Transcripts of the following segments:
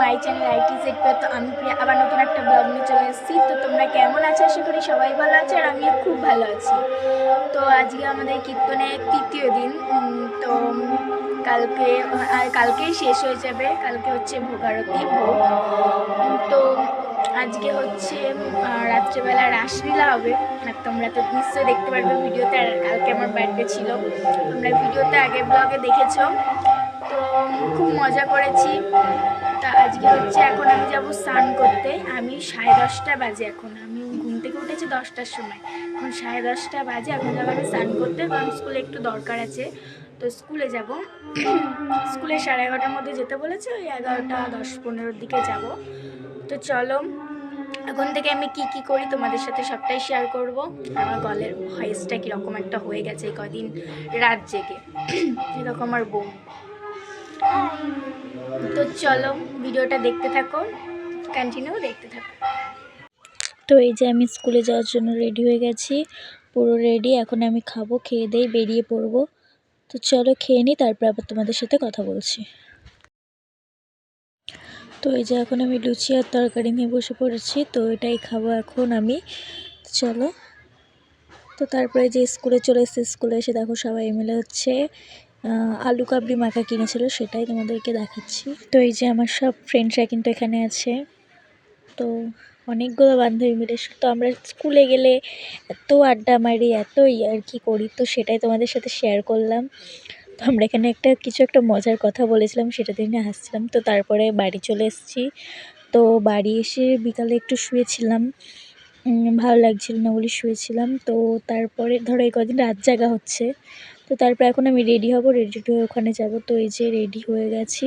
My channel IT set pay. তো আমি আবার নতুন একটা ব্লগ নিয়ে চলে এসেছি। তো তোমরা কেমন আছো? আশা করি সবাই ভালো আছে, আর আমিও খুব ভালো আছি। তো আজকে আমাদের কীর্তনের তৃতীয় দিন। তো কালকেই শেষ হয়ে যাবে। কালকে হচ্ছে ভোগারতি ভোগ। তো আজকে হচ্ছে রাত্রেবেলা রাসলীলা হবে, আর তোমরা তো নিশ্চয়ই দেখতে পারবে ভিডিওতে। আর কালকে আমার বার্থডে ছিল, তোমরা ভিডিওতে আগের ব্লগে দেখেছো। তো খুব মজা করেছি। তা আজকে হচ্ছে এখন আমি যাব স্নান করতে। আমি 10:30 বাজে, এখন আমি ঘুম থেকে উঠেছি 10টার সময়, এখন 10:30 বাজে। এখন যাবো আমি স্নান করতে, কারণ স্কুলে একটু দরকার আছে। তো স্কুলে যাব, স্কুলে 11:30টার মধ্যে যেতে বলেছে, ওই 11টা 10-15 দিকে যাব। তো চলো, এখন থেকে আমি কি কি করি তোমাদের সাথে সবটাই শেয়ার করব। আমার গলের ভয়েসটা কীরকম একটা হয়ে গেছে এই কদিন রাত জেগে, এরকম আমার বোন। তো চলো ভিডিওটা দেখতে থাকো, কন্টিনিউ দেখতে থাকো। তো এই যে আমি স্কুলে যাওয়ার জন্য রেডি হয়ে গেছি, পুরো রেডি। এখন আমি খাবো, খেয়ে দিয়ে বেরিয়ে পড়বো। তো চলো খেয়ে নিই, তারপর আবার তোমাদের সাথে কথা বলছি। তো এই যে এখন আমি লুচি আর তরকারি নিয়ে বসে পড়েছি, তো এটাই খাবো এখন আমি। চলো, তো তারপরে যে স্কুলে চলে এসেছি, স্কুলে এসে দেখো সবাই মিলে হচ্ছে আলু কাবলি মাখা কিনেছিল, সেটাই তোমাদেরকে দেখাচ্ছি। তো এই যে আমার সব ফ্রেন্ডসরা কিন্তু এখানে আছে। তো অনেকগুলো বান্ধবী মিলে, তো আমরা স্কুলে গেলে এত আড্ডা মারি, এত ইয়ার্কি করি, তো সেটাই তোমাদের সাথে শেয়ার করলাম। তো আমরা এখানে কিছু একটা মজার কথা বলেছিলাম, সেটা নিয়ে হাসছিলাম। তো তারপরে বাড়ি চলে এসেছি। তো বাড়ি এসে বিকালে একটু শুয়েছিলাম, ভালো লাগছিল না বলে শুয়েছিলাম। তো তারপরে ধরো এই কদিন রাত জাগা হচ্ছে। তো তারপর এখন আমি রেডি হব, রেডি হয়ে ওখানে যাব। তো এই যে রেডি হয়ে গেছি,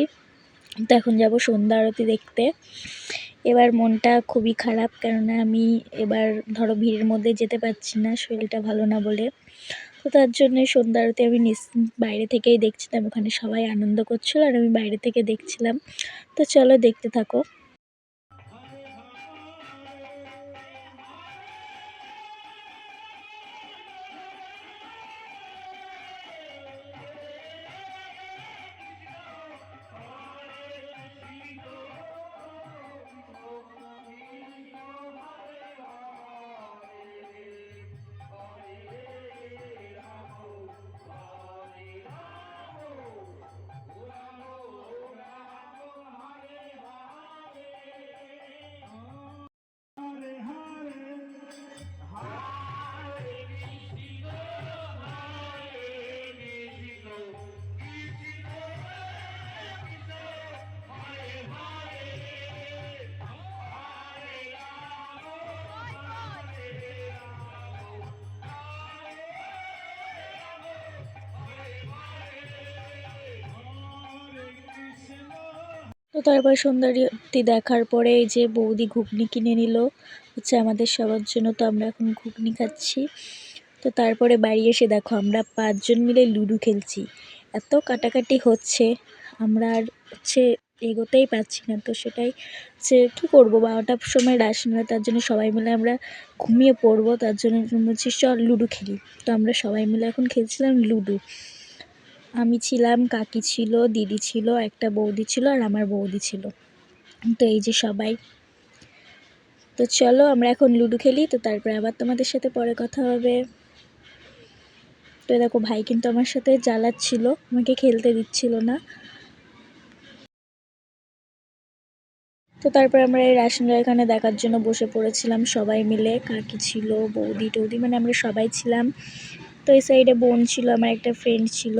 তো এখন যাব সন্ধ্যা আরতি দেখতে। এবার মনটা খুবই খারাপ, কেননা আমি এবার ধরো ভিড়ের মধ্যে যেতে পারছি না, শরীরটা ভালো না বলে। তো তার জন্যে সন্ধ্যা আরতি আমি বাইরে থেকেই দেখছিলাম, ওখানে সবাই আনন্দ করছিল আর আমি বাইরে থেকে দেখছিলাম। তো চলো দেখতে থাকো। তো তারপর সন্ধ্যারতি দেখার পরে এই যে বৌদি ঘুগনি কিনে নিল হচ্ছে আমাদের সবার জন্য। তো আমরা এখন ঘুগনি খাচ্ছি। তো তারপরে বাড়ি এসে দেখো আমরা 5 জন মিলে লুডো খেলছি, এত কাটাকাটি হচ্ছে, আমরা আর হচ্ছে এগোতেই পারছি না। তো সেটাই হচ্ছে কী করবো, 12টার সময় রাসমেলা, তার জন্য সবাই মিলে আমরা ঘুমিয়ে পড়বো, তার জন্য বলছি চল লুডো খেলি। তো আমরা সবাই মিলে এখন খেলছিলাম লুডো। আমি ছিলাম, কাকি ছিল, দিদি ছিল, একটা বৌদি ছিল আর আমার বৌদি ছিল। তো এই যে সবাই। তো চলো আমরা এখন লুডো খেলি, তো তারপরে আবার তোমাদের সাথে পরে কথা হবে। তো দেখো ভাই কিন্তু আমার সাথে জ্বালাচ্ছিল, আমাকে খেলতে দিচ্ছিল না। তো তারপরে আমরা এই রাসমেলা এখানে দেখার জন্য বসে পড়েছিলাম সবাই মিলে, কাকি ছিল, বৌদি টৌদি, মানে আমরা সবাই ছিলাম। তো এই সাইডে বোন ছিল, আমার একটা ফ্রেন্ড ছিল।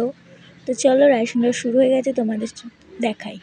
তো চলো রাসমেলা শুরু হয়ে গেছে, তোমাদের দেখাই।